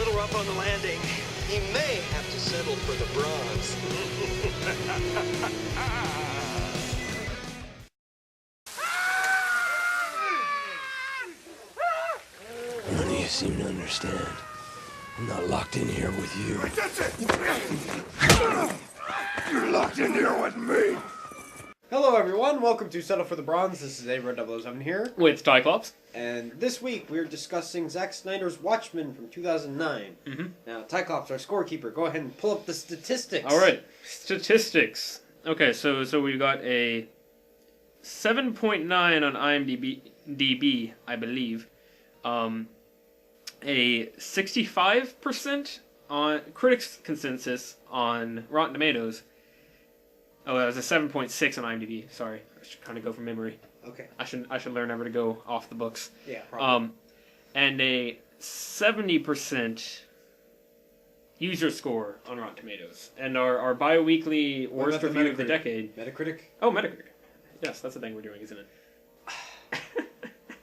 little rough on the landing. He may have to settle for the bronze. None of you seem to understand. I'm not locked in here with you. That's it! You're locked in here with me! Hello everyone, welcome to Settle for the Bronze. This is ARUD 007 here. With TYCLOPS. And this week we're discussing Zack Snyder's Watchmen from 2009. Now, TYCLOPS, our scorekeeper, go ahead and pull up the statistics. Alright, statistics. Okay, so we got a 7.9 on IMDb, I believe. A 65% on critics' consensus on Rotten Tomatoes. Oh, that was a 7.6 on IMDb. Sorry, I should kind of go from memory. Okay. I should learn never to go off the books. Yeah, probably. And a 70% user score on Rotten Tomatoes. And our bi-weekly worst review of the decade. Metacritic? Oh, Metacritic. Yes, that's the thing we're doing, isn't it?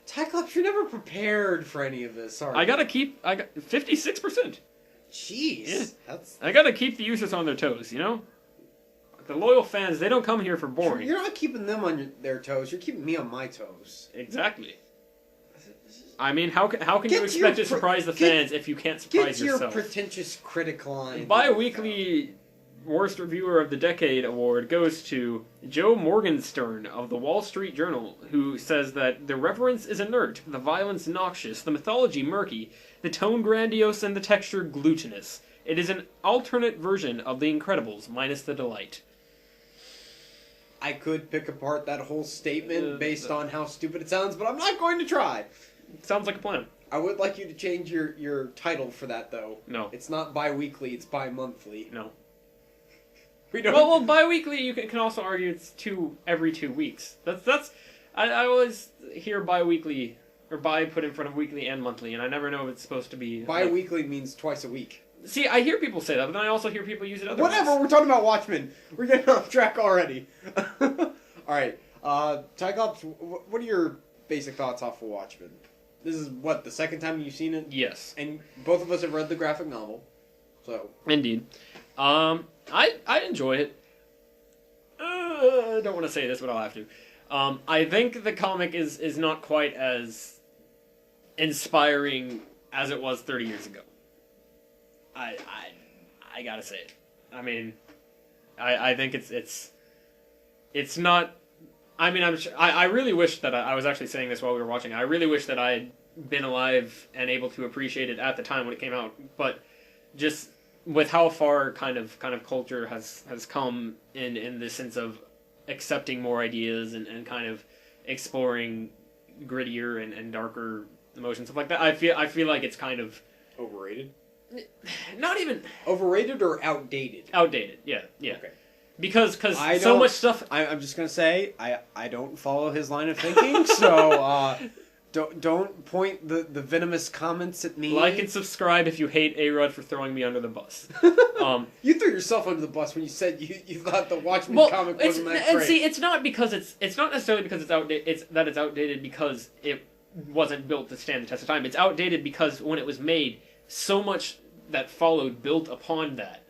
TYCLOPS, you're never prepared for any of this, sorry. I got 56%. Jeez. Yeah. That's... I gotta keep the users on their toes, you know? The loyal fans, they don't come here for boring. You're not keeping them on their toes, you're keeping me on my toes. Exactly. I mean, how can you expect to surprise the fans if you can't surprise yourself? Get your pretentious critic line. Bi-weekly Worst Reviewer of the Decade award goes to Joe Morgenstern of the Wall Street Journal, who says that the reverence is inert, the violence noxious, the mythology murky, the tone grandiose, and the texture glutinous. It is an alternate version of The Incredibles, minus the delight. I could pick apart that whole statement based on how stupid it sounds, but I'm not going to try. Sounds like a plan. I would like you to change your title for that, though. No. It's not bi-weekly, it's bi-monthly. No. We don't... Well, bi-weekly, you can also argue it's every 2 weeks. I always hear bi-weekly, or bi put in front of weekly and monthly, and I never know if it's supposed to be... Bi-weekly means twice a week. See, I hear people say that, but then I also hear people use it otherwise. Whatever, we're talking about Watchmen. We're getting off track already. Alright, TYCLOPS, what are your basic thoughts off of Watchmen? This is, what, the second time you've seen it? Yes. And both of us have read the graphic novel, so... Indeed. I enjoy it. I don't want to say this, but I'll have to. I think the comic is not quite as inspiring as it was 30 years ago. I gotta say it. I mean, I think it's not. I mean, I really wish that I was actually saying this while we were watching. I really wish that I had been alive and able to appreciate it at the time when it came out. But just with how far kind of culture has come in the sense of accepting more ideas and kind of exploring grittier and darker emotions, stuff like that. I feel like it's kind of Overrated? not even Overrated or outdated? outdated. Yeah. Okay. Because I so don't- much stuff. I'm just gonna say I don't follow his line of thinking, so don't point the venomous comments at me. Like and subscribe if you hate ARUD for throwing me under the bus. You threw yourself under the bus when you said you thought the Watchmen comic wasn't that and great. see, it's not necessarily because it's outdated. It's outdated because it wasn't built to stand the test of time. It's outdated because when it was made, so much that followed built upon that.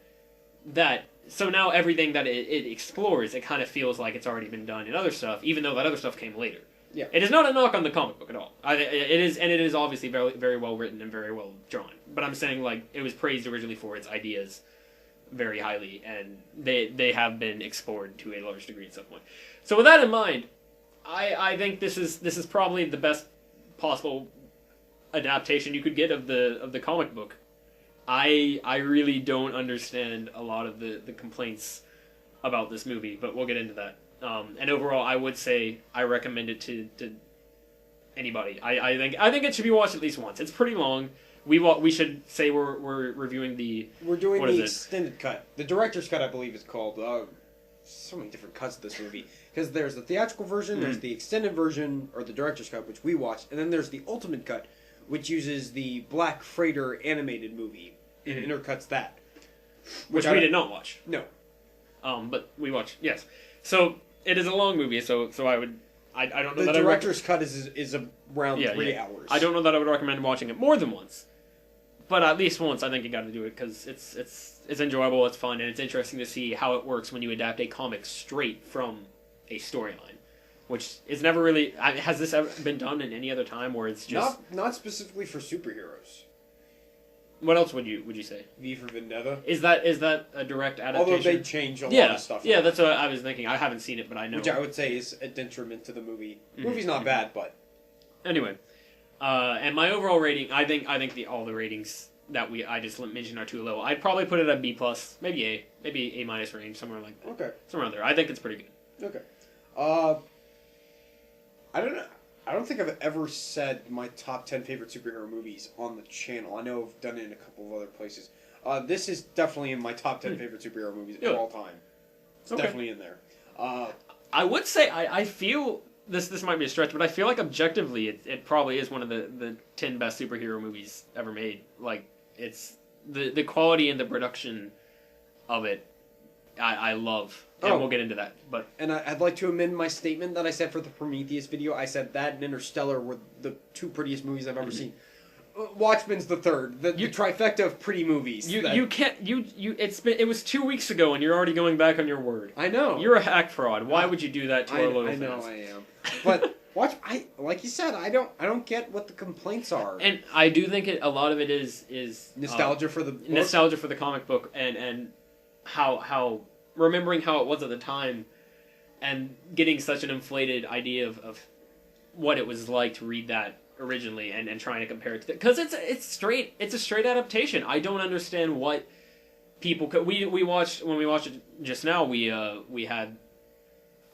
So now everything that it explores, it kind of feels like it's already been done in other stuff, even though that other stuff came later. Yeah. It is not a knock on the comic book at all. It is obviously very, very well written and very well drawn. But I'm saying, like, it was praised originally for its ideas very highly, and they have been explored to a large degree at some point. So with that in mind, I think this is probably the best possible adaptation you could get of the comic book. I really don't understand a lot of the complaints about this movie, but we'll get into that. And overall, I would say I recommend it to anybody. I think it should be watched at least once. It's pretty long. We should say we're reviewing the... We're doing the extended cut. The director's cut, I believe, is called. So many different cuts of this movie. Because there's the theatrical version, there's the extended version, or the director's cut, which we watched, and then there's the ultimate cut, which uses the Black Freighter animated movie and intercuts that. Which we did not watch. No. But we watched, yes. So, it is a long movie, so I would... I don't know the that director's cut is around 3 hours. I don't know that I would recommend watching it more than once. but at least once, I think you got to do it because it's enjoyable, it's fun, and it's interesting to see how it works when you adapt a comic straight from a storyline, which is never really. Has this ever been done in any other time where it's just not specifically for superheroes? What else would you say? V for Vendetta. Is that a direct adaptation? Although they change a lot of stuff. Yeah, that's what I was thinking. I haven't seen it, but I know. Which I would say is a detriment to the movie. The movie's not bad, but anyway. And my overall rating, I think all the ratings that I just mentioned are too low. I'd probably put it at B+, maybe A, maybe A- range, somewhere like that. Okay. Somewhere around there. I think it's pretty good. Okay. I don't know. I don't think I've ever said my top 10 favorite superhero movies on the channel. I know I've done it in a couple of other places. This is definitely in my top 10 favorite superhero movies of all time. It's definitely in there. I would say I feel this might be a stretch, but I feel like objectively it probably is one of the 10 best superhero movies ever made. Like it's the quality and the production of it. I love, and we'll get into that. But I'd like to amend my statement that I said for the Prometheus video. I said that and Interstellar were the two prettiest movies I've ever seen. Watchmen's the third. The trifecta of pretty movies. It was 2 weeks ago, and you're already going back on your word. I know. You're a hack fraud. Why would you do that to our loyal fans? I know I am. But like you said, I don't get what the complaints are. And I do think a lot of it is nostalgia for the book? Nostalgia for the comic book, and how remembering how it was at the time, and getting such an inflated idea of what it was like to read that originally, and trying to compare it to because it's a straight adaptation. I don't understand what people could. We watched when we watched it just now. We had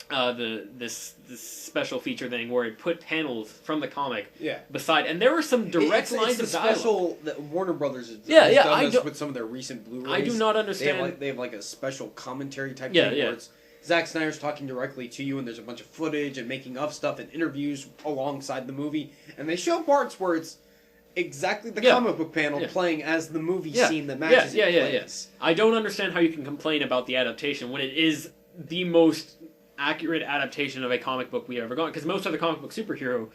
this special feature thing where it put panels from the comic beside, and there were some direct lines of dialogue. Special that Warner Brothers has done this with some of their recent Blu-rays. I do not understand. They have like a special commentary type thing where it's Zack Snyder's talking directly to you, and there's a bunch of footage and making of stuff and interviews alongside the movie, and they show parts where it's exactly the comic book panel playing as the movie scene that matches it. Yes. I don't understand how you can complain about the adaptation when it is the most accurate adaptation of a comic book we ever got. Because most of the comic book superhero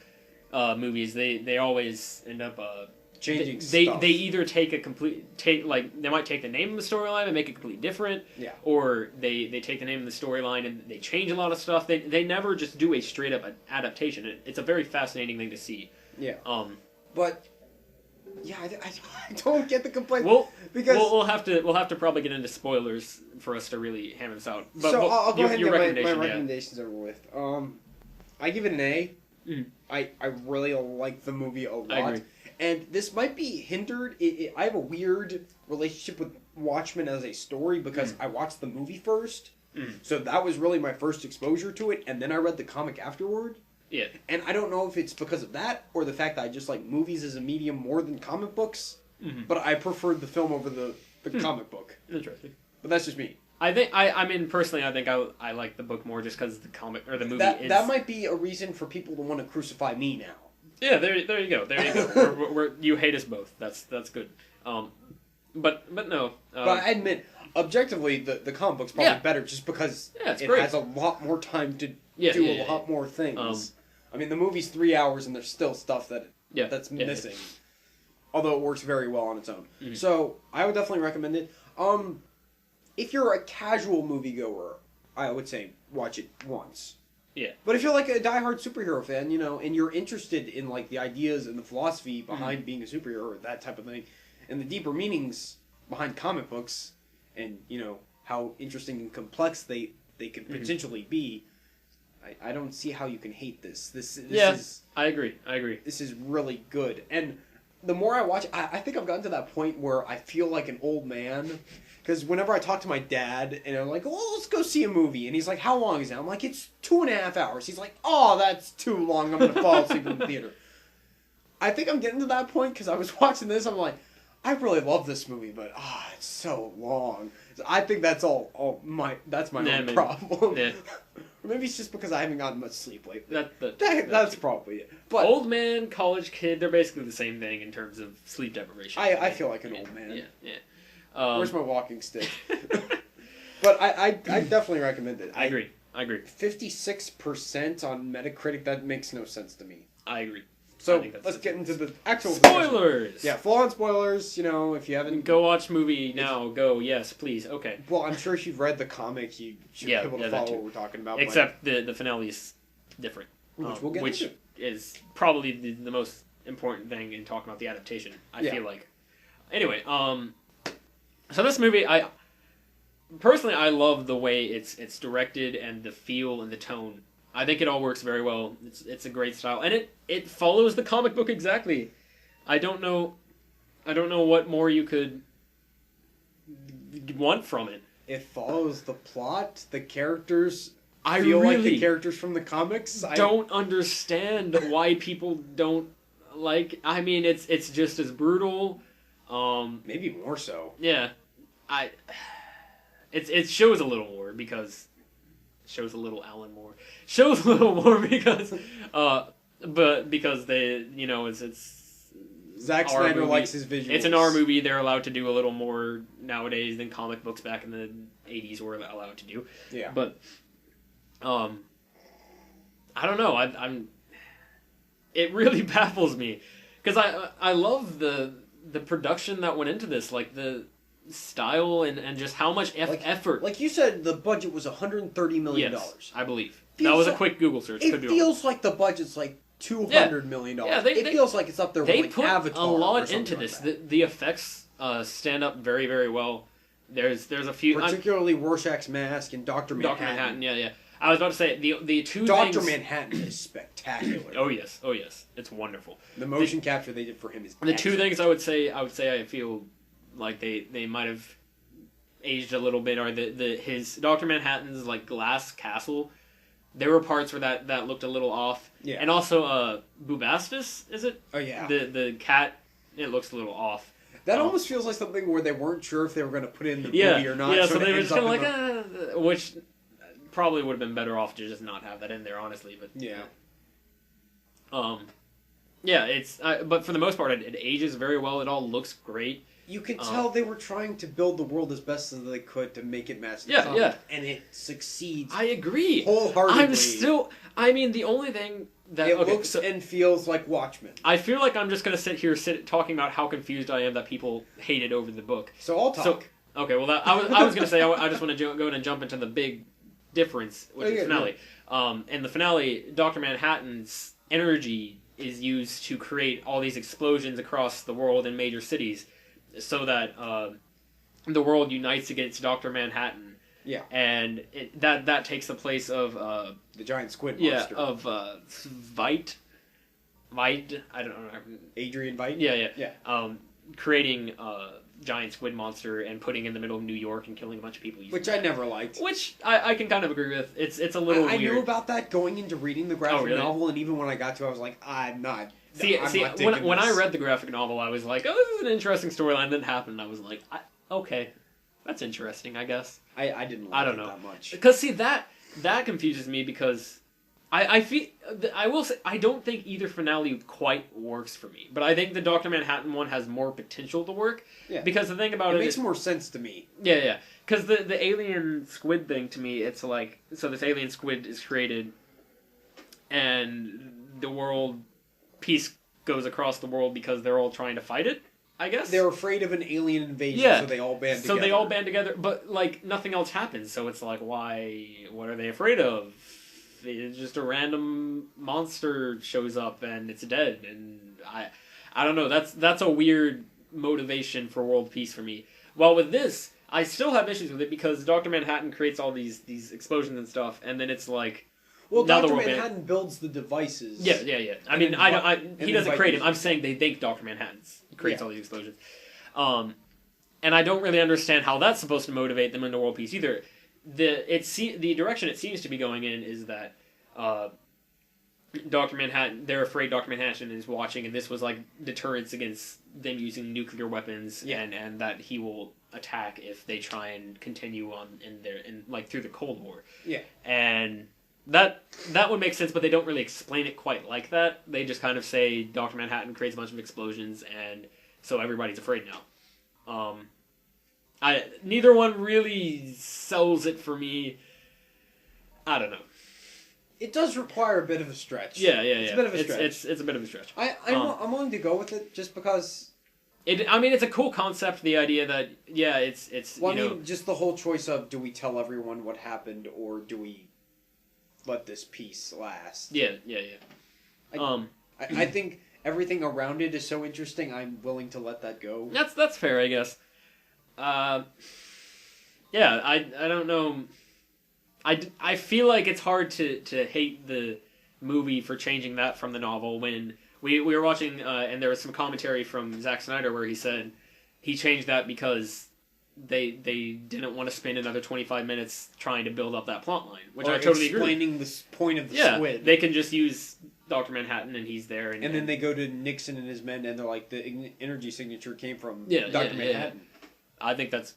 movies, they always end up changing stuff. They either they might take the name of the storyline and make it completely different, or they take the name of the storyline and they change a lot of stuff. They never just do a straight up adaptation. It's a very fascinating thing to see. Yeah. But yeah, I don't get the complaint. Because we'll have to probably get into spoilers for us to really hammer this out. But I'll go ahead and get my recommendations over with. I give it an A. I really like the movie a lot. I agree. And this might be hindered. I have a weird relationship with Watchmen as a story because I watched the movie first. So that was really my first exposure to it, and then I read the comic afterward. Yeah. And I don't know if it's because of that or the fact that I just like movies as a medium more than comic books. But I preferred the film over the comic book. Interesting. But that's just me. I think I mean personally, I think I like the book more just because the comic or the movie that might be a reason for people to want to crucify me now. Yeah, there you go. You hate us both. That's good. But no. But I admit, objectively, the comic book's probably better just because it has a lot more time to do a lot more things. I mean, the movie's 3 hours and there's still stuff that's missing. Although it works very well on its own. So, I would definitely recommend it. If you're a casual moviegoer, I would say watch it once. Yeah. But if you're like a diehard superhero fan, and you're interested in like the ideas and the philosophy behind being a superhero or that type of thing, and the deeper meanings behind comic books, and how interesting and complex they could potentially be, I don't see how you can hate this. This is. I agree. This is really good, and the more I watch, I think I've gotten to that point where I feel like an old man. Because whenever I talk to my dad, and I'm like, well, let's go see a movie. And he's like, how long is it? I'm like, it's 2.5 hours. He's like, oh, that's too long. I'm going to fall asleep in the theater. I think I'm getting to that point because I was watching this. I'm like, I really love this movie, but it's so long. So I think that's that's my own problem. Yeah. Or maybe it's just because I haven't gotten much sleep lately. That's probably it. But old man, college kid, they're basically the same thing in terms of sleep deprivation. I feel like an old man. Yeah. Where's my walking stick? But I definitely recommend it. I agree. 56% on Metacritic, that makes no sense to me. I agree. So think that's let's it. get into the actual discussion. Spoilers. Yeah, full-on spoilers. You know, if you haven't Go watch movie now. Go. Yes, please. Okay. Well, I'm sure if you've read the comic, you should be able to that follow too. what we're talking about. Except the finale is different, Which we'll get which into. is probably the most important thing in talking about the adaptation. I Yeah. feel like. Anyway, so this movie, I personally love the way it's directed and the feel and the tone. I think it all works very well. It's a great style, and it follows the comic book exactly. I don't know what more you could want from it. It follows the plot. The characters I feel like the really characters from the comics. don't understand why people don't like. I mean, it's just as brutal. Maybe more so. Yeah, it shows a little more because shows a little Alan Moore shows a little more because but because they it's Zack our Snyder movie. likes his visuals. It's an R movie. They're allowed to do a little more nowadays than comic books back in the 80s were allowed to do. Yeah, But I don't know. I'm it really baffles me because I love the production that went into this, like the style and just how much effort. like you said, the budget was $130 million. Yes, I believe Feels that was a like- quick Google search. It Could be wrong. feels like the budget's like $200 million. Yeah, It feels like it's up there with They like put Avatar a or lot something into like this. that. The effects stand up very, very well. There's a few Particularly Rorschach's mask and Dr. Manhattan. Dr. Manhattan. Yeah. I was about to say the two Dr. things. Manhattan is spectacular. Oh yes, it's wonderful. The motion capture they did for him is The two excellent. things I would say I feel like they might have aged a little bit are his Dr. Manhattan's like glass castle. There were parts where that looked a little off. Yeah. And also Bubastis, is it? Oh yeah. The cat, it looks a little off. That almost feels like something where they weren't sure if they were going to put it in the Yeah. movie or not. Yeah, so it they were ends just kind up of in like which probably would have been better off to just not have that in there, honestly, but Yeah. yeah, but for the most part it ages very well. It all looks great. You can tell they were trying to build the world as best as they could to make it match the Yeah, comic, yeah. and it succeeds I agree. wholeheartedly. I mean, the only thing that It looks and feels like Watchmen. I feel like I'm just gonna sit talking about how confused I am that people hated over the book. So I'll talk. So okay, well I was gonna say I just want to go in and jump into the big difference, which is the finale. In the finale, Dr. Manhattan's energy is used to create all these explosions across the world in major cities, so that the world unites against Dr. Manhattan. Yeah. And that takes the place of The giant squid yeah, monster. of Vite, I don't know. Adrian Veidt? Yeah. Creating a giant squid monster and putting it in the middle of New York and killing a bunch of people. Which I never liked. Which I can kind of agree with. It's a little I weird. knew about that going into reading the graphic really? novel, and even when I got to it, I was like, I'm not. See, I'm not digging when I this. read the graphic novel, I was like, oh, this is an interesting storyline. Then happened, and I was like, okay, that's interesting, I guess. I didn't like I don't it know that much. Because see that confuses me because I feel I will say I don't think either finale quite works for me, but I think the Dr. Manhattan one has more potential to work. Yeah. Because the thing about It it makes is, more sense to me. yeah. Because the alien squid thing to me, it's like so this alien squid is created, and the world peace goes across the world because they're all trying to fight it. I guess They're afraid of an alien invasion, Yeah. so they all band So together. they all band together, but like nothing else happens. So it's like, why? What are they afraid of? It's just a random monster shows up and it's dead, and I don't know. That's a weird motivation for world peace for me. While with this, I still have issues with it because Dr. Manhattan creates all these explosions and stuff, and then it's like. Well, now the Dr. world Manhattan builds the devices. Yeah. I mean, then he doesn't invite create you. him. I'm saying they think Dr. Manhattan creates Yeah. all these explosions. And I don't really understand how that's supposed to motivate them into world peace either. The direction it seems to be going in is that Dr. Manhattan, they're afraid Dr. Manhattan is watching, and this was like deterrence against them using nuclear weapons, Yeah. and that he will attack if they try and continue on like through the Cold War. Yeah. And that would make sense, but they don't really explain it quite like that. They just kind of say Dr. Manhattan creates a bunch of explosions, and so everybody's afraid now. Neither one really sells it for me. I don't know. It does require a bit of a stretch. Yeah. It's a bit of a stretch. It's a bit of a stretch. I'm willing to go with it just because. It's a cool concept. The idea that it's Well, just the whole choice of do we tell everyone what happened or do we let this piece last? Yeah. I think everything around it is so interesting. I'm willing to let that go. That's fair, I guess. I don't know. I feel like it's hard to hate the movie for changing that from the novel when we were watching and there was some commentary from Zack Snyder where he said he changed that because they didn't want to spend another 25 minutes trying to build up that plot line, which I totally agree. Explaining the point of the squid. They can just use Dr. Manhattan and he's there, and then they go to Nixon and his men and they're like the energy signature came from Dr. Manhattan. I think that's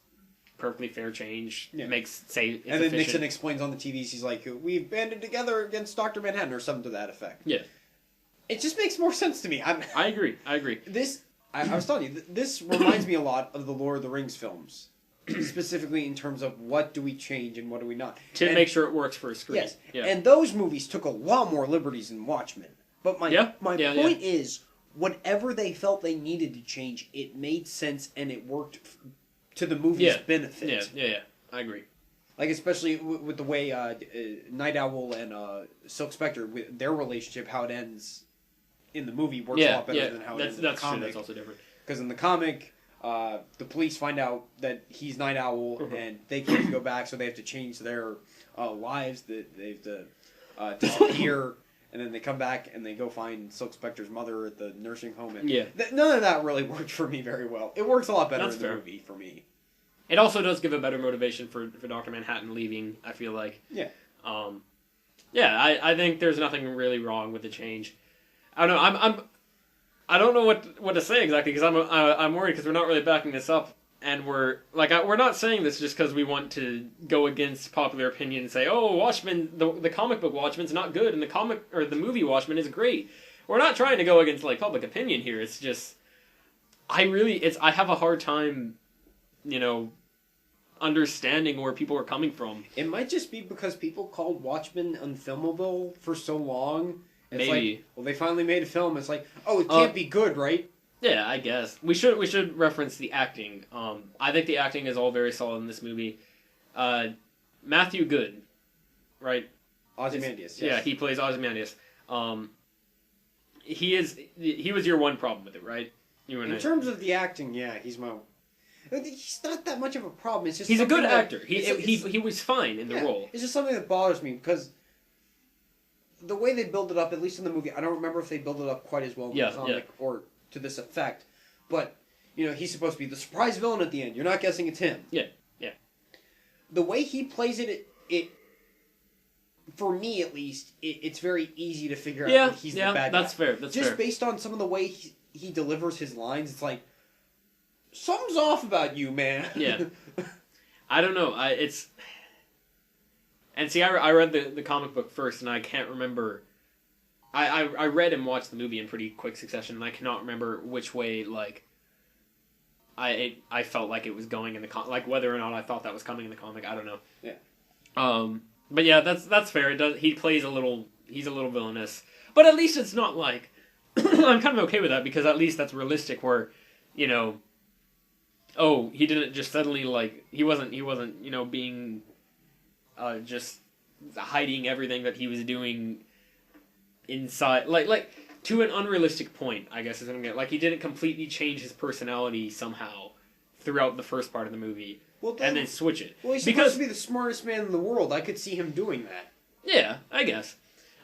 perfectly fair change. Yeah. And then efficient. Nixon explains on the TVs, he's like, we've banded together against Dr. Manhattan or something to that effect. Yeah. It just makes more sense to me. I agree. I was telling you, this reminds me a lot of the Lord of the Rings films. Specifically in terms of what do we change and what do we not. To make sure it works for a screen. Yes. Yeah. And those movies took a lot more liberties than Watchmen. But my point is, whatever they felt they needed to change, it made sense and it worked to the movie's benefit. Yeah. I agree. Like, especially with the way Night Owl and Silk Spectre, with their relationship, how it ends in the movie works a lot better than how it ends in the comic. That's also different. Because in the comic, the police find out that he's Night Owl, and they can't go back, so they have to change their lives. They have to disappear, and then they come back and they go find Silk Spectre's mother at the nursing home. And none of that really worked for me very well. It works a lot better in the movie for me. It also does give a better motivation for Dr. Manhattan leaving, I feel like. Yeah. I think there's nothing really wrong with the change. I don't know. I don't know what to say exactly because I'm worried because we're not really backing this up, and we're not saying this just because we want to go against popular opinion and say, oh, Watchmen, the comic book Watchmen's not good, and the movie Watchmen is great. We're not trying to go against public opinion here. It's just I have a hard time, understanding where people are coming from. It might just be because people called Watchmen unfilmable for so long. It's maybe. They finally made a film. It's like, oh, it can't be good, right? Yeah, I guess. We should reference the acting. I think the acting is all very solid in this movie. Matthew Good, right? Ozymandias, yes. Yeah, he plays Ozymandias. He was your one problem with it, right? In terms of the acting, yeah, he's not that much of a problem. It's just he's a good actor. He was fine in the role. It's just something that bothers me because the way they build it up, at least in the movie, I don't remember if they build it up quite as well in the comic or to this effect. But he's supposed to be the surprise villain at the end. You're not guessing it's him. Yeah. The way he plays it for me at least, it's very easy to figure out that he's the bad guy. That's fair. That's just fair. Based on some of the way he delivers his lines, it's like something's off about you, man. Yeah. I don't know. And see, I read the comic book first, and I can't remember. I read and watched the movie in pretty quick succession, and I cannot remember which way I felt like it was going in the comic, whether or not I thought that was coming in the comic. I don't know. Yeah. But yeah, that's fair. It does. He plays he's a little villainous, but at least it's not like. I'm kind of okay with that because at least that's realistic. Where, oh, he didn't just suddenly he wasn't being. Just hiding everything that he was doing inside, to an unrealistic point, I guess is what I'm getting. He didn't completely change his personality somehow throughout the first part of the movie, and then switch it. Well, he's supposed to be the smartest man in the world. I could see him doing that. Yeah, I guess.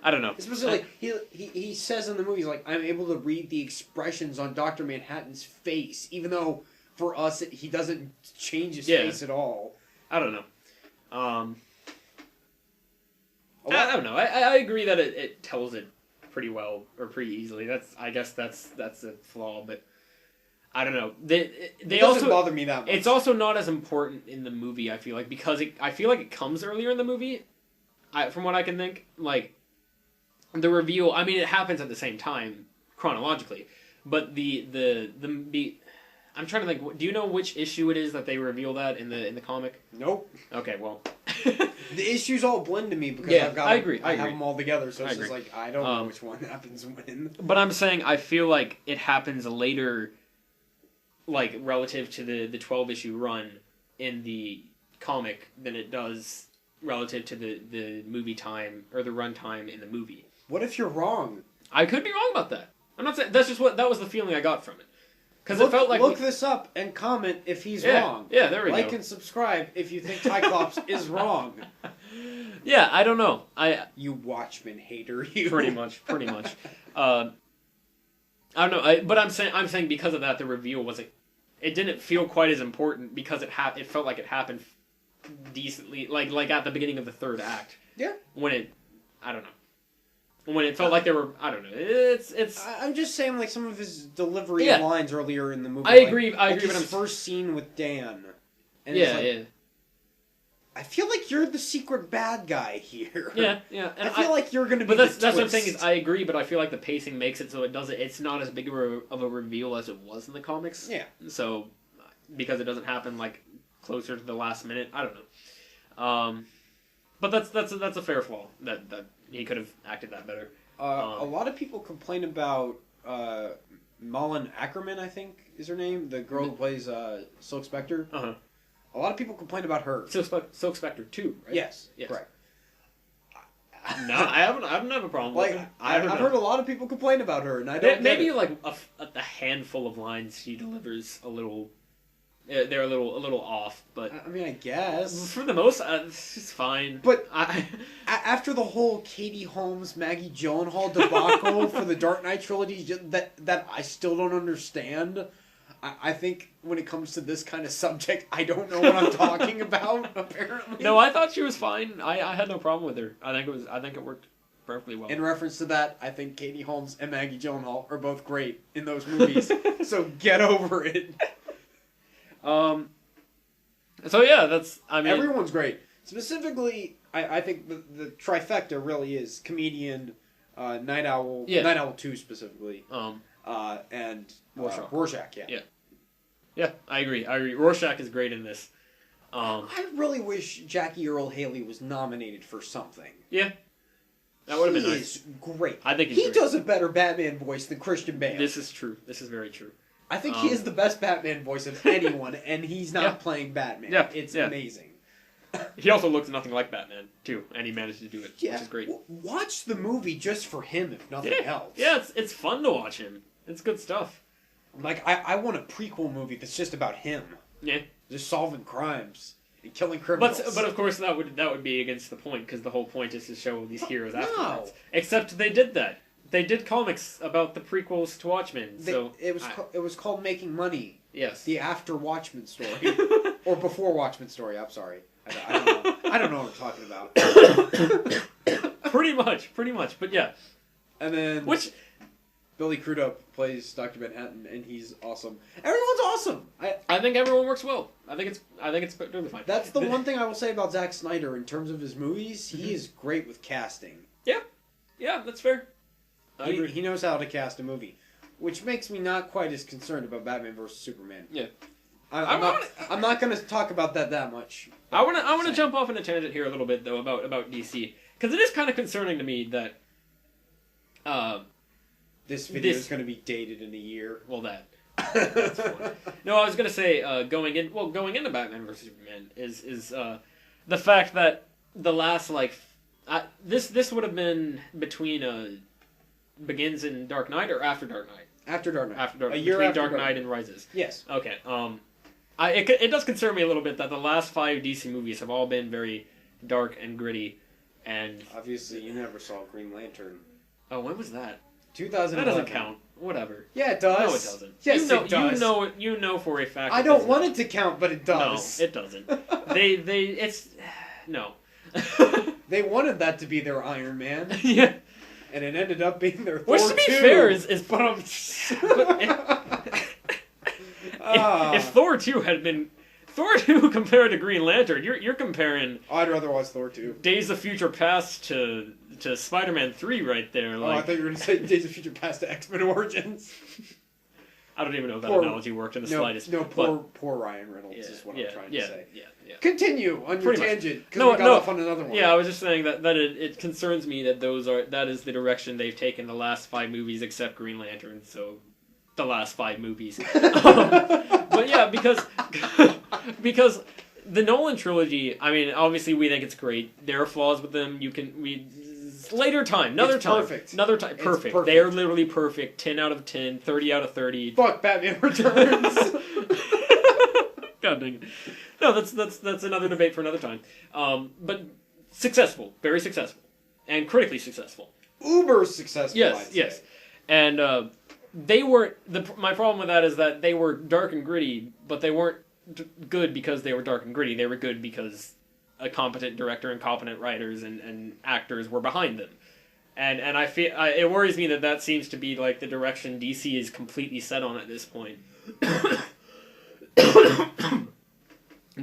I don't know. Especially, he says in the movie, I'm able to read the expressions on Dr. Manhattan's face, even though for us he doesn't change his face at all. I don't know. I don't know. I agree that it tells it pretty well or pretty easily. I guess that's a flaw, but I don't know. It doesn't bother me that much. It's also not as important in the movie. I feel like because I feel like it comes earlier in the movie. From what I can think, the reveal. I mean, it happens at the same time chronologically, but the I'm trying to think. Do you know which issue it is that they reveal that in the comic? Nope. Okay, well. The issues all blend to me because Yeah, I've got I agree. I have them all together, so I it's just agree. like I don't know which one happens when. But I'm saying I feel like it happens later, like relative to the 12-issue run in the comic than it does relative to the movie time or the run time in the movie. What if you're wrong? I could be wrong about that. I'm not saying that was the feeling I got from it. Because it felt like look this up and comment if he's wrong. Yeah, there we go. Like and subscribe if you think Tyclops is wrong. Yeah, I don't know. You Watchmen hater, you. Pretty much. I don't know. But I'm saying because of that, the reveal wasn't. It didn't feel quite as important because it felt like it happened decently, like at the beginning of the third act. Yeah. I don't know. When it felt like there were, I don't know. It's. I'm just saying, like some of his delivery Yeah. lines earlier in the movie. I agree. I agree. His But first scene with Dan. And yeah, it's like, yeah. I feel like you're the secret bad guy here. Yeah. And I feel like you're going to be. But the that's what I'm saying twist. is I agree, but I feel like the pacing makes it so it doesn't. It's not as big of a reveal as it was in the comics. Yeah. So, because it doesn't happen like closer to the last minute, I don't know. But that's a fair flaw that he could have acted that better. A lot of people complain about Malin Ackerman, I think is her name, the girl who plays Silk Spectre. Uh-huh. A lot of people complain about her. Silk Spectre 2, right? Yes, Yes. correct. No, I don't have a problem with Like it. I've heard a lot of people complain about her, and I don't. Maybe get it. like a handful of lines she delivers a little. They're a little off, but I mean, I guess for the most, it's fine. But I after the whole Katie Holmes, Maggie Gyllenhaal debacle for the Dark Knight trilogy, that I still don't understand. I think when it comes to this kind of subject, I don't know what I'm talking about. Apparently, no, I thought she was fine. I had no problem with her. I think it worked perfectly well. In reference to that, I think Katie Holmes and Maggie Gyllenhaal are both great in those movies. So get over it. So yeah, that's. I mean, Everyone's great. Specifically, I think the trifecta really is comedian, Night Owl, Yeah. Night Owl 2 specifically, and Rorschach. Yeah. Yeah, I agree. Rorschach is great in this. I really wish Jackie Earle Haley was nominated for something. Yeah, that would have been nice. He is great. I think he's he great. does a better Batman voice than Christian Bale. This is true. This is very true. I think he is the best Batman voice of anyone, and he's not Yeah. playing Batman. Yeah, It's yeah. amazing. He also looks nothing like Batman too, and he managed to do it, Yeah. which is great. Watch the movie just for him, if nothing Yeah, else. yeah, it's fun to watch him. It's good stuff. Like, I want a prequel movie that's just about him. Yeah, Just solving crimes and killing criminals. but of course that would be against the point because the whole point is to show these heroes No. afterwards. Except they did that. They did comics about the prequels to Watchmen. So it was called Making Money. yes, The after Watchmen story. Or before Watchmen story, I'm sorry. I don't know. I don't know what I'm talking about. pretty much. But yeah, And then which Billy Crudup plays Dr. Manhattan, and he's awesome. Everyone's awesome. I think everyone works well. I think it's totally fine. That's the one thing I will say about Zack Snyder in terms of his movies. He is great with casting. Yeah, that's fair. I agree. He knows how to cast a movie, which makes me not quite as concerned about Batman vs Superman. Yeah. I'm not going to talk about that much. I want to jump off on a tangent here a little bit though about DC because it is kind of concerning to me that This video is going to be dated in a year. Well, that's fun. No, I was gonna say going into Batman vs Superman is the fact that the last this would have been between Begins in Dark Knight or after Dark Knight. After Dark Knight. A year between Dark Knight and Rises. Yes. Okay. It does concern me a little bit that the last 5 DC movies have all been very dark and gritty, and obviously you never saw Green Lantern. Oh, when was that? 2011. That doesn't count. Whatever. Yeah, it does. No, it doesn't. Yes, it does. You know for a fact. I don't want it to count, but it does. No, it doesn't. It's no. They wanted that to be their Iron Man. Yeah. And it ended up being their Which, Thor to be 2. fair, is if Thor 2 had been Thor 2 compared to Green Lantern, you're comparing I'd rather watch Thor 2. Days of Future Past to Spider-Man 3 right there. I thought you were going to say Days of Future Past to X-Men Origins. I don't even know if that Poor- analogy worked in the No, slightest. no, but- poor Ryan Reynolds is what I'm trying to say. Yeah. Continue on your Pretty much. tangent, because we got off on another one. Yeah, I was just saying that it concerns me that that is the direction they've taken the last 5 movies, except Green Lantern. So, the last 5 movies. But yeah, because the Nolan trilogy. I mean, obviously we think it's great. There are flaws with them. Later time, another It's time, perfect. another time, It's perfect. perfect. They are literally perfect. 10 out of 10, 30 out of 30. Fuck Batman Returns. God dang it. No, that's another debate for another time. But successful, very successful, and critically successful. Uber successful. Yes, I'd say. yes. And they were my problem with that is that they were dark and gritty, but they weren't good because they were dark and gritty. They were good because a competent director and competent writers and actors were behind them. And I feel it worries me that seems to be like the direction DC is completely set on at this point.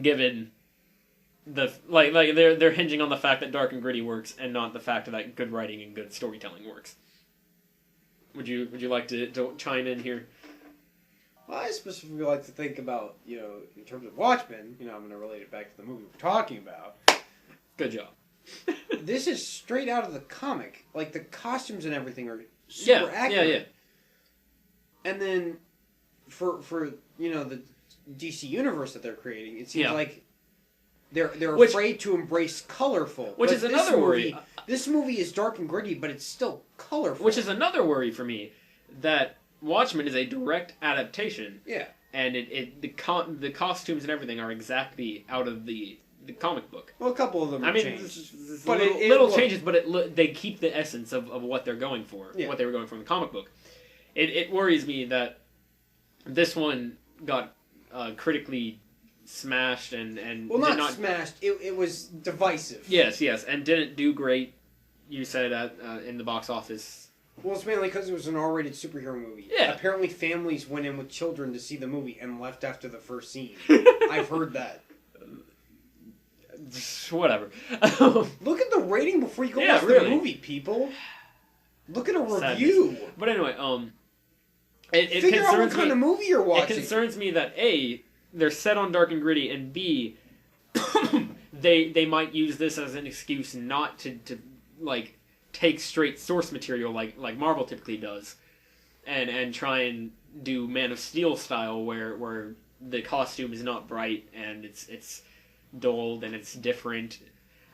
Given the they're hinging on the fact that dark and gritty works and not the fact that good writing and good storytelling works. Would you like to chime in here? Well, I specifically like to think about, in terms of Watchmen, I'm going to relate it back to the movie we're talking about. Good job. This is straight out of the comic. Like, the costumes and everything are super accurate. Yeah. And then, for the DC universe that they're creating, it seems like they're afraid to embrace colorful. Which is another worry. This movie is dark and gritty, but it's still colorful. Which is another worry for me, that Watchmen is a direct adaptation. Yeah. And the costumes and everything are exactly out of the comic book. Well, a couple of them I mean, changed. but little changes, but they keep the essence of what they're going for, what they were going for in the comic book. It worries me that this one got critically smashed and well, did not smashed. It was divisive. Yes, and didn't do great. You said in the box office. Well, it's mainly because it was an R-rated superhero movie. Yeah. Apparently, families went in with children to see the movie and left after the first scene. I've heard that. Whatever. Look at the rating before you go watch really. the movie, people. Look at a review. Sadness. But anyway, it Figure out what concerns kind me. of movie you're watching. It concerns me that A, they're set on dark and gritty, and B, they might use this as an excuse not to take straight source material like Marvel typically does, and try and do Man of Steel style where the costume is not bright and it's dulled and it's different.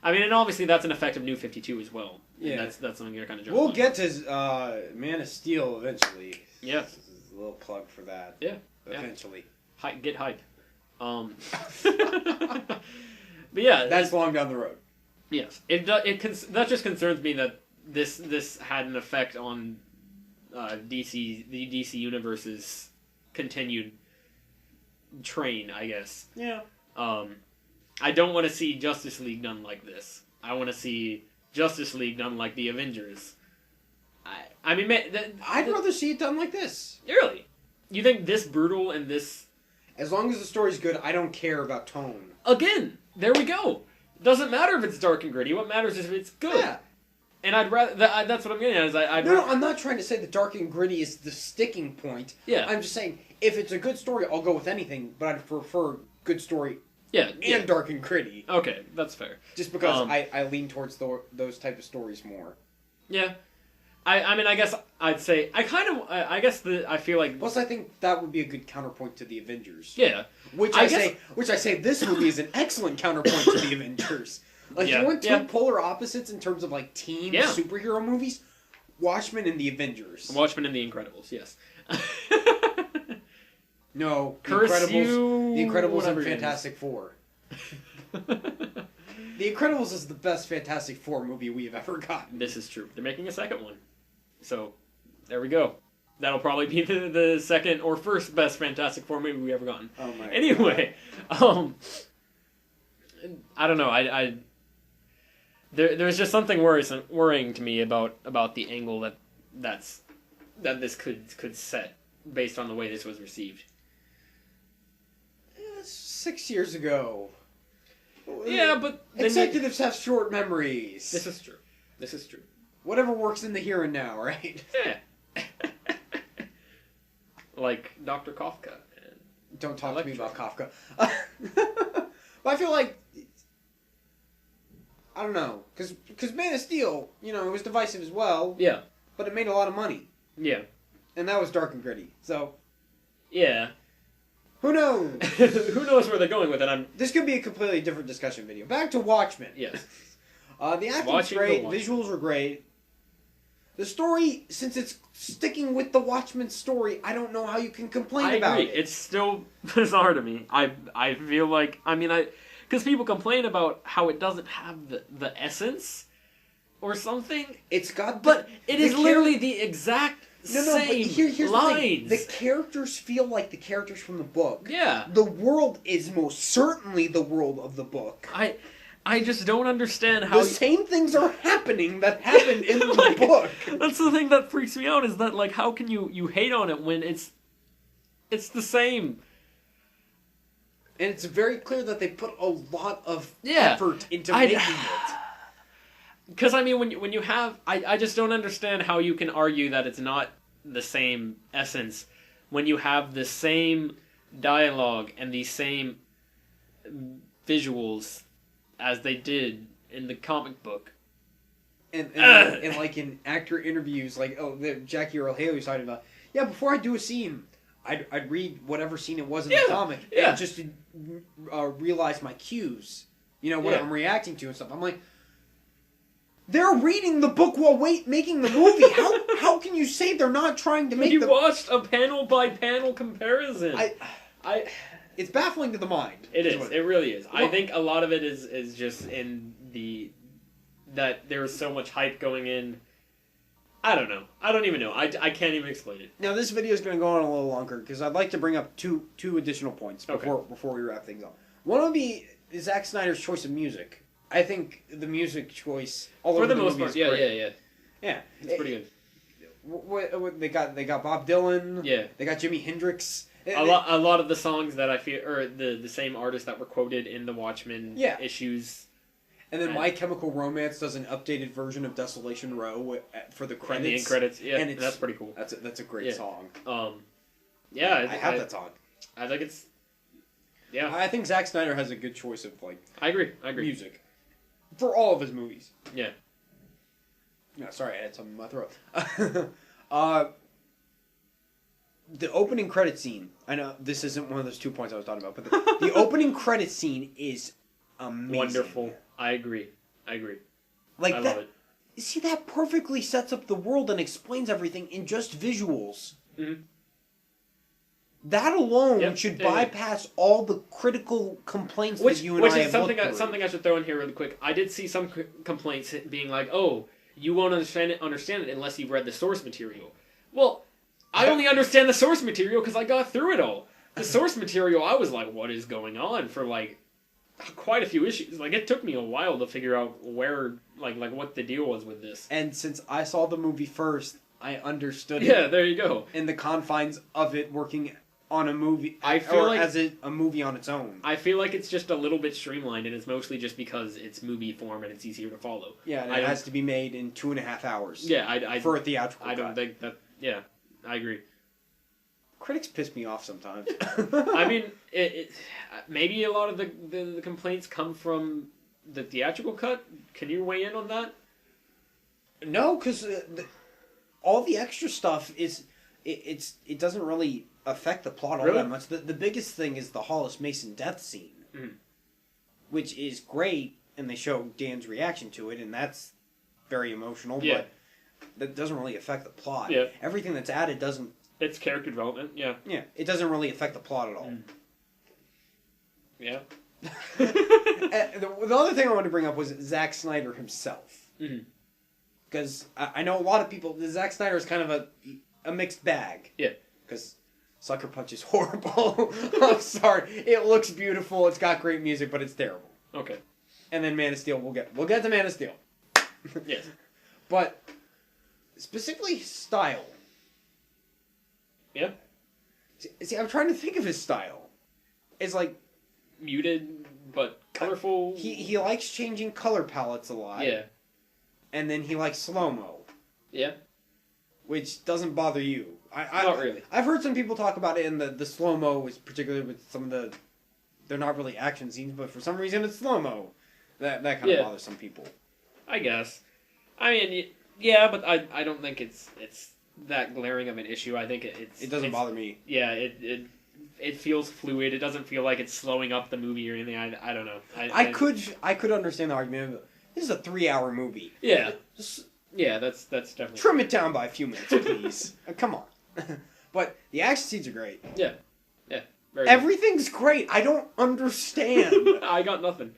I mean, and obviously that's an effect of New 52 as well. Yeah, that's something you're kind of. We'll get to Man of Steel eventually. Yeah, this is a little plug for that. Yeah, eventually. Get hype. But yeah, that's long down the road. Yes, that just concerns me that this had an effect on the DC universe's continued train, I guess. Yeah. I don't want to see Justice League done like this. I want to see Justice League done like the Avengers. I mean, I'd rather see it done like this. Really? You think this brutal and this? As long as the story's good, I don't care about tone. Again, there we go. It doesn't matter if it's dark and gritty. What matters is if it's good. Yeah. And I'd rather... that's what I'm getting at. Is No, I'm not trying to say that dark and gritty is the sticking point. Yeah. I'm just saying, if it's a good story, I'll go with anything, but I'd prefer good story and dark and gritty. Okay, that's fair. Just because I lean towards those type of stories more. Yeah. I mean, I guess I'd say... I feel like... Plus, I think that would be a good counterpoint to the Avengers. Yeah. Which I say this movie is an excellent counterpoint to the Avengers. Like, you want two polar opposites in terms of, like, teen superhero movies? Watchmen and the Avengers. Watchmen and the Incredibles, yes. No, The Incredibles and Fantastic Four. The Incredibles is the best Fantastic Four movie we have ever gotten. This is true. They're making a second one. So, there we go. That'll probably be the second or first best Fantastic Four movie we've ever gotten. Oh my Anyway, God. I don't know. There's just something worrying to me about the angle that this could set based on the way this was received. 6 years ago. Yeah, but executives have short memories. This is true. Whatever Whatever works in the here and now, right? Yeah. like Dr. Kafka. Don't talk to me about Kafka. But I feel like, I don't know, because Man of Steel, it was divisive as well. Yeah. But it made a lot of money. Yeah. And that was dark and gritty. So. Yeah. Who knows? Who knows where they're going with it? This could be a completely different discussion video. Back to Watchmen. Yes. The acting's great. Visuals are great. The story, since it's sticking with the Watchmen story, I don't know how you can complain about it. It's still bizarre to me. I feel like, because people complain about how it doesn't have the essence or something. It's got, but it is literally the exact same here's lines. The characters feel like the characters from the book. Yeah. The world is most certainly the world of the book. I just don't understand how... The same things are happening that happened in the book. That's the thing that freaks me out, is that, like, how can you hate on it when it's the same? And it's very clear that they put a lot of effort into making it. Because, when you have... I just don't understand how you can argue that it's not the same essence when you have the same dialogue and the same visuals as they did in the comic book. And like in actor interviews, like, Jackie Earle Haley was talking about, before I do a scene, I'd read whatever scene it was in the comic, and just to realize my cues, what I'm reacting to and stuff. I'm like, they're reading the book while making the movie. How can you say they're not trying to make? You watched a panel by panel comparison. It's baffling to the mind. It is. It really is. Well, I think a lot of it is just in that there's so much hype going in. I don't know. I don't even know. I can't even explain it. Now this video is going to go on a little longer because I'd like to bring up two additional points before we wrap things up. One would be Zack Snyder's choice of music. I think the music choice all for over the most part, yeah, it's pretty good. What they got Bob Dylan. Yeah, they got Jimi Hendrix. A lot of the songs that I feel, or the same artists that were quoted in the Watchmen issues. And then My Chemical Romance does an updated version of Desolation Row for the credits. And the end credits, and that's pretty cool. That's a great song. I have that song. I think it's. Yeah, I think Zack Snyder has a good choice of I agree. Music for all of his movies. Yeah. No, sorry, I had something in my throat. The opening credit scene. I know this isn't one of those 2 points I was talking about, but the opening credit scene is amazing. Wonderful. I agree. Like I love it. See, that perfectly sets up the world and explains everything in just visuals. Mm-hmm. That alone should bypass all the critical complaints that you and I have looked through. Something I should throw in here really quick. I did see some complaints being like, "Oh, you won't understand it unless you've read the source material." Well, I only understand the source material because I got through it all. The source material, I was like, "What is going on?" for quite a few issues. It took me a while to figure out where, what the deal was with this. And since I saw the movie first, I understood it. Yeah, there you go. In the confines of it working on a movie, as a movie on its own. I feel like it's just a little bit streamlined, and it's mostly just because it's movie form and it's easier to follow. Yeah, and it has to be made in 2.5 hours. Yeah, for a theatrical cut. I don't think that... Yeah, I agree. Critics piss me off sometimes. Maybe a lot of the complaints come from the theatrical cut. Can you weigh in on that? No, because all the extra stuff is it doesn't really affect the plot all that much. The biggest thing is the Hollis Mason death scene, which is great, and they show Dan's reaction to it, and that's very emotional. Yeah. But that doesn't really affect the plot. Yeah. Everything that's added doesn't. It's character development, yeah. Yeah, it doesn't really affect the plot at all. Yeah. The other thing I wanted to bring up was Zack Snyder himself. Because I know a lot of people... Zack Snyder is kind of a mixed bag. Yeah. Because Sucker Punch is horrible. I'm sorry. It looks beautiful. It's got great music, but it's terrible. Okay. And then Man of Steel, we'll get to Man of Steel. Yes. But specifically style. Yeah. See, I'm trying to think of his style. It's like... muted, but colorful. He likes changing color palettes a lot. Yeah. And then he likes slow-mo. Yeah. Which doesn't bother you. Not really. I've heard some people talk about it, and the slow mo was particularly with some of the. They're not really action scenes, but for some reason it's slow mo. That kind of bothers some people. I guess. I mean, yeah, but I don't think it's that glaring of an issue. I think it doesn't bother me. Yeah, it feels fluid. It doesn't feel like it's slowing up the movie or anything. I don't know. I could understand the argument. But this is a 3-hour movie. Yeah. Yeah, that's definitely. Trim it down by a few minutes, please. Come on. But the action scenes are great. Yeah. Very Everything's great. I don't understand. I got nothing.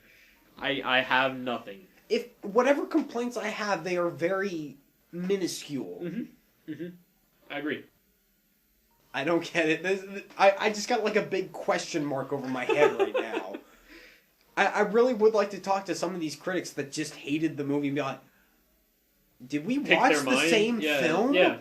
I have nothing. If whatever complaints I have, they are very minuscule. I agree. I don't get it. I just got like a big question mark over my head right now. I really would like to talk to some of these critics that just hated the movie and be like, did we watch the same film? Yeah.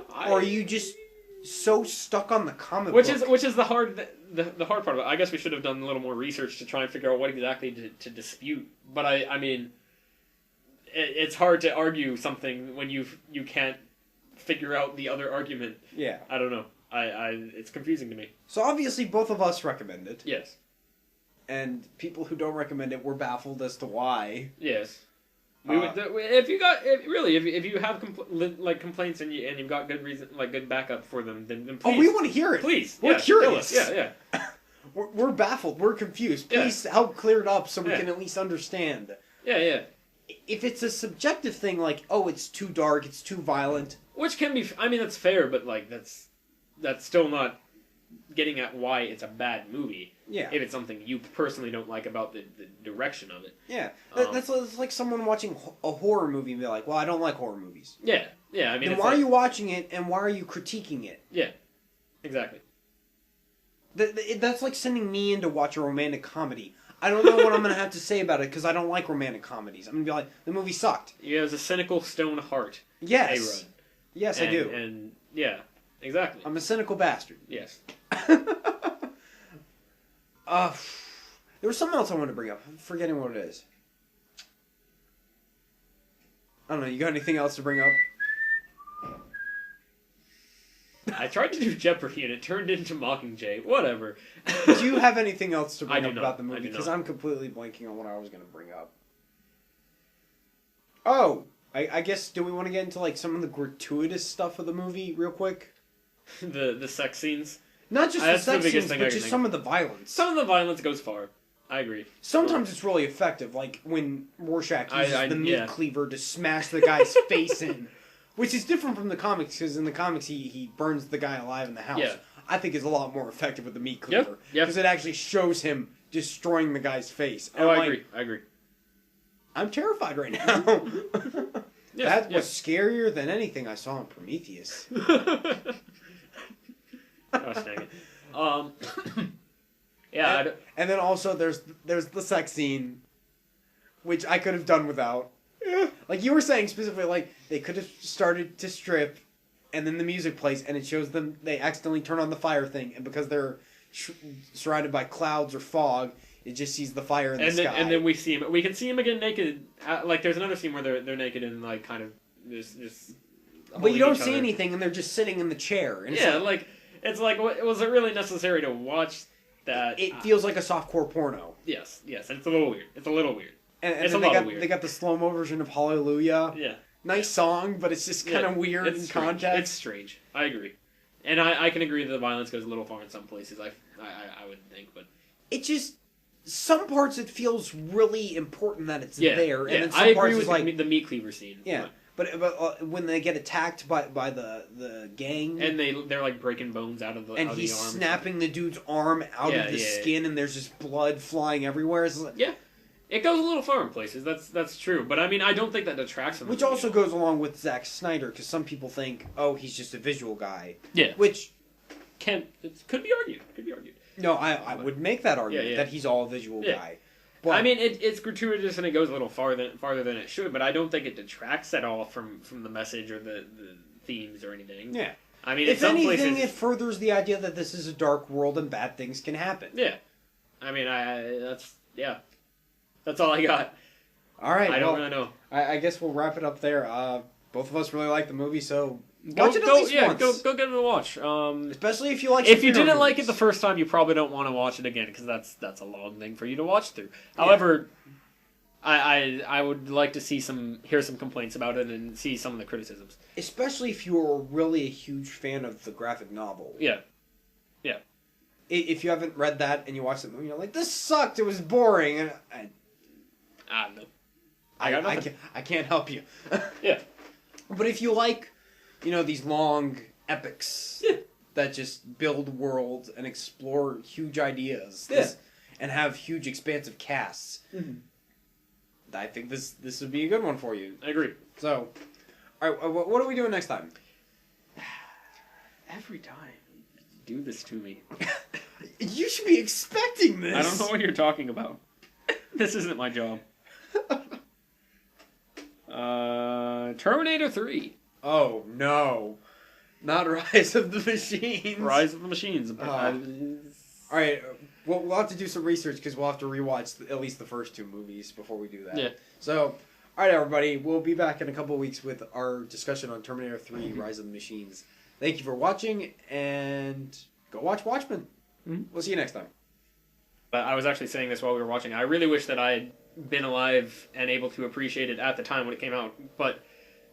Or are you just so stuck on the comic which book? Which is the hard part of it. I guess we should have done a little more research to try and figure out what exactly to dispute. But I mean, it's hard to argue something when you can't figure out the other argument. Yeah. I don't know. It's confusing to me. So obviously both of us recommend it. Yes. And people who don't recommend it were baffled as to why. Yes. If you have complaints and you've got good reason, like good backup for them, then please. Oh, we want to hear it. Please, we're curious. Yeah. We're baffled. We're confused. Please help clear it up so we can at least understand. Yeah. If it's a subjective thing, like it's too dark, it's too violent, which can be. I mean, that's fair, but like that's still not getting at why it's a bad movie. Yeah. If it's something you personally don't like about the direction of it. Yeah. That's like someone watching a horror movie and be like, well, I don't like horror movies. Yeah. I mean, then why are you watching it and why are you critiquing it? Yeah. Exactly. That's like sending me in to watch a romantic comedy. I don't know what I'm going to have to say about it because I don't like romantic comedies. I'm going to be like, the movie sucked. You have a cynical stone heart. Yes. ARUD. Yes, I do. And yeah, exactly. I'm a cynical bastard. Yes. There was something else I wanted to bring up. I'm forgetting what it is. I don't know. You got anything else to bring up? I tried to do Jeopardy and it turned into Mockingjay. Whatever. Do you have anything else to bring up about the I movie? do Because not. I'm completely blanking on what I was going to bring up. Oh, I guess, do we want to get into like some of the gratuitous stuff of the movie real quick? The sex scenes. Not just the That's the sex biggest scenes, thing but I can just think some of. of the violence. Some of the violence goes far. I agree. Sometimes it's really effective, like when Rorschach uses the meat yeah. cleaver to smash the guy's face in. Which is different from the comics, because in the comics he burns the guy alive in the house. Yeah. I think is a lot more effective with the meat cleaver. Because it actually shows him destroying the guy's face. And I agree. I'm terrified right now. Yes, That was scarier than anything I saw in Prometheus. Gosh dang it. Yeah. And then also there's the sex scene, which I could have done without. Like you were saying specifically, like they could have started to strip, and then the music plays, and it shows them they accidentally turn on the fire thing, and because they're surrounded by clouds or fog, it just sees the fire in the sky. And then we see him. We can see him again naked. Like there's another scene where they're naked and like kind of just. But you don't see anything, and they're just sitting in the chair. And it's like was it really necessary to watch that? It feels like a softcore porno. Yes, and it's a little weird. And it's they got the slow-mo version of Hallelujah. Yeah. Nice song, but it's just kind of weird in context. It's strange. I agree. And I can agree that the violence goes a little far in some places, I would think, but... It just... Some parts it feels really important that it's there. Yeah, and then some I agree parts with like, the meat cleaver scene. Yeah. But when they get attacked by the gang... And they're like breaking bones out of the and out he's of the arm snapping the dude's arm out of the skin, and there's just blood flying everywhere. It's like, it goes a little far in places. That's true. But I mean, I don't think that detracts from the which movie. also goes along with Zack Snyder, because some people think, oh, he's just a visual guy. Yeah. Which... It could be argued. No, I would make that argument, that he's all a visual guy. But, I mean, it's gratuitous and it goes a little farther than it should, but I don't think it detracts at all from the message or the themes or anything. Yeah. I mean, if in some anything, places, it furthers the idea that this is a dark world and bad things can happen. Yeah. I mean, that's all I got. All right. I don't really know. I guess we'll wrap it up there. Both of us really like the movie, so Watch it at least once. Go give it a watch. Especially if you like. If you didn't like it the first time, you probably don't want to watch it again because that's a long thing for you to watch through. However, I would like to hear some complaints about it and see some of the criticisms. Especially if you're really a huge fan of the graphic novel. Yeah. If you haven't read that and you watch the movie, you're like, this sucked. It was boring, and I don't know. I got nothing. I can't help you. Yeah. But if you like, these long epics that just build worlds and explore huge ideas, and have huge expansive casts, I think this would be a good one for you. I agree. So, all right, what are we doing next time? Every time you do this to me. You should be expecting this. I don't know what you're talking about. This isn't my job. Terminator 3. Oh, no. Not Rise of the Machines. Rise of the Machines. All right, we'll have to do some research because we'll have to rewatch at least the first two movies before we do that. Yeah. So, all right, everybody, we'll be back in a couple of weeks with our discussion on Terminator 3, Rise of the Machines. Thank you for watching, and go watch Watchmen. We'll see you next time. But I was actually saying this while we were watching. I really wish that I had been alive and able to appreciate it at the time when it came out. But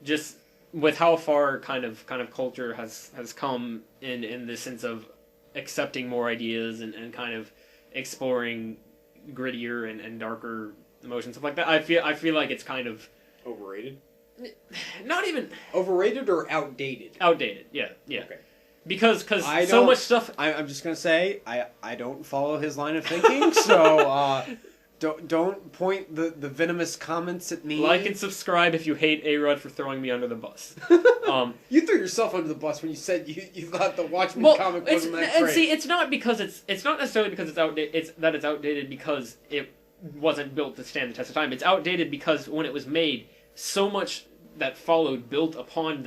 just with how far kind of culture has come in the sense of accepting more ideas and kind of exploring grittier and darker emotions, stuff like that. I feel like it's kind of Overrated? not even Overrated or outdated? outdated. Yeah. Okay. Because I so don't- much stuff. I'm just gonna say I don't follow his line of thinking, so don't point the venomous comments at me. Like and subscribe if you hate ARUD for throwing me under the bus. You threw yourself under the bus when you said you thought the Watchmen Well, comic it's, wasn't that and great. see, it's not necessarily because it's outdated. It's outdated because it wasn't built to stand the test of time. It's outdated because when it was made, so much that followed built upon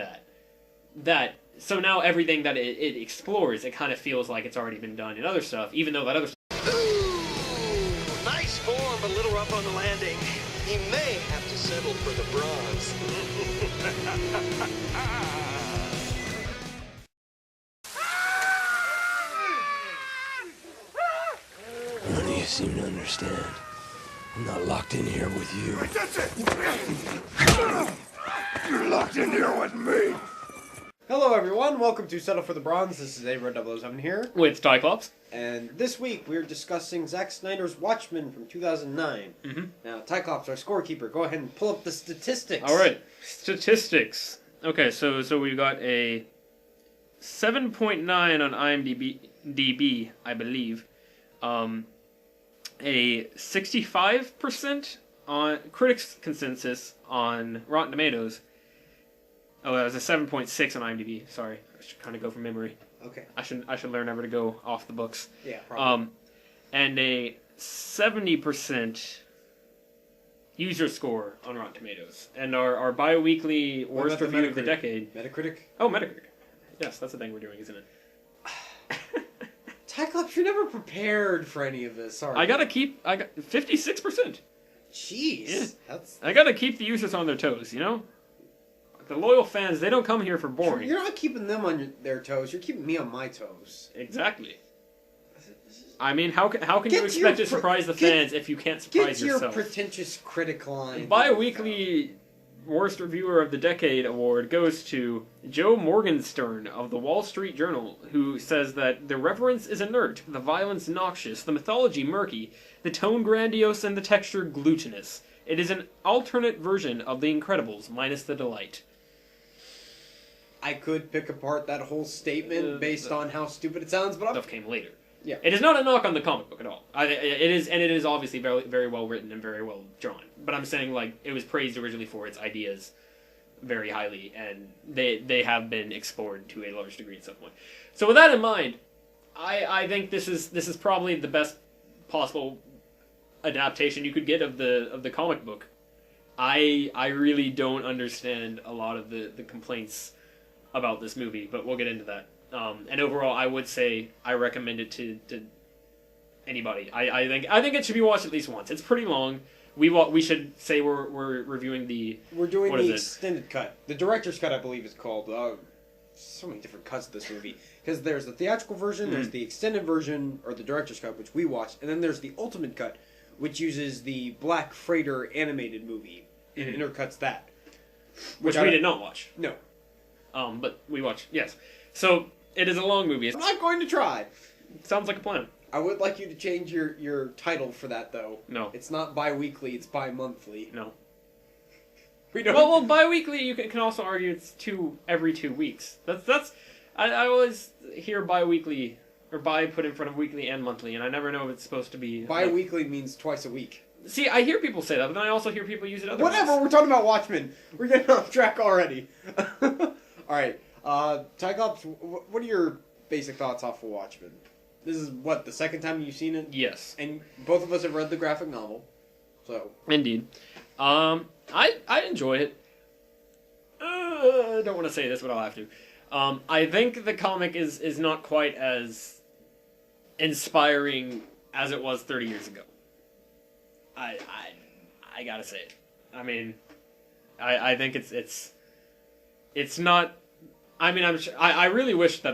that. So now everything that it explores, it kind of feels like it's already been done in other stuff, even though that other stuff... Ooh, nice form, but a little rough on the landing. He may have to settle for the bronze. None of you seem to understand. I'm not locked in here with you. That's it! You're locked in here with me! Hello everyone, welcome to Settle for the Bronze. This is ARUD 007 here, With TYCLOPS. and this week we're discussing Zack Snyder's Watchmen from 2009. Now, TYCLOPS, our scorekeeper, go ahead and pull up the statistics. Alright, statistics. Okay, so we got a 7.9 on IMDb, I believe. A 65% on critics' consensus on Rotten Tomatoes. Oh, that was a 7.6 on IMDb. Sorry, I should kind of go from memory. Okay. I should learn never to go off the books. Yeah, probably. And a 70% user score on Rotten Tomatoes. And our bi-weekly What worst about the review of the Metacritic? decade. Metacritic? Oh, Metacritic. Yes, that's the thing we're doing, isn't it? TYCLOPS, you're never prepared for any of this, are you? I got 56%. Jeez. Yeah. That's... I gotta keep the users on their toes, you know? The loyal fans, they don't come here for boring. You're not keeping them on their toes, you're keeping me on my toes. Exactly. I mean, how can Get you to expect your to surprise the get- fans if you can't Get surprise your yourself? pretentious critic line. Bi-weekly Worst Reviewer of the Decade award goes to Joe Morgenstern of the Wall Street Journal, who says that the reverence is inert, the violence noxious, the mythology murky, the tone grandiose, and the texture glutinous. It is an alternate version of The Incredibles, minus the delight. I could pick apart that whole statement based on how stupid it sounds, but Stuff came later. Yeah. It is not a knock on the comic book at all. It is obviously very, very well written and very well drawn. But I'm saying, like, it was praised originally for its ideas very highly, and they have been explored to a large degree at some point. So with that in mind, I think this is probably the best possible adaptation you could get of the comic book. I really don't understand a lot of the complaints about this movie, but we'll get into that. And overall, I would say I recommend it to anybody. I think it should be watched at least once. It's pretty long. We should say we're reviewing the... we're doing what the is it? extended cut. The director's cut, I believe, is called so many different cuts of this movie. Because there's the theatrical version, there's the extended version, or the director's cut, which we watched, and then there's the ultimate cut, which uses the Black Freighter animated movie and intercuts that. Which we did not watch. No. But we watched, yes. So, it is a long movie. I'm not going to try. Sounds like a plan. I would like you to change your title for that, though. No. It's not bi-weekly, it's bi-monthly. No. We don't... Well, bi-weekly, you can also argue it's every 2 weeks. I always hear bi-weekly, or bi put in front of weekly and monthly, and I never know if it's supposed to be... Bi-weekly means twice a week. See, I hear people say that, but then I also hear people use it other Whatever, ways. we're talking about Watchmen. We're getting off track already. Alright, Tyclops, what are your basic thoughts off of Watchmen? This is, what, the second time you've seen it? Yes. And both of us have read the graphic novel, so... Indeed. I enjoy it. I don't want to say this, but I'll have to. I think the comic is not quite as inspiring as it was 30 years ago. I gotta say it. I mean, I think it's not. I mean, I really wish that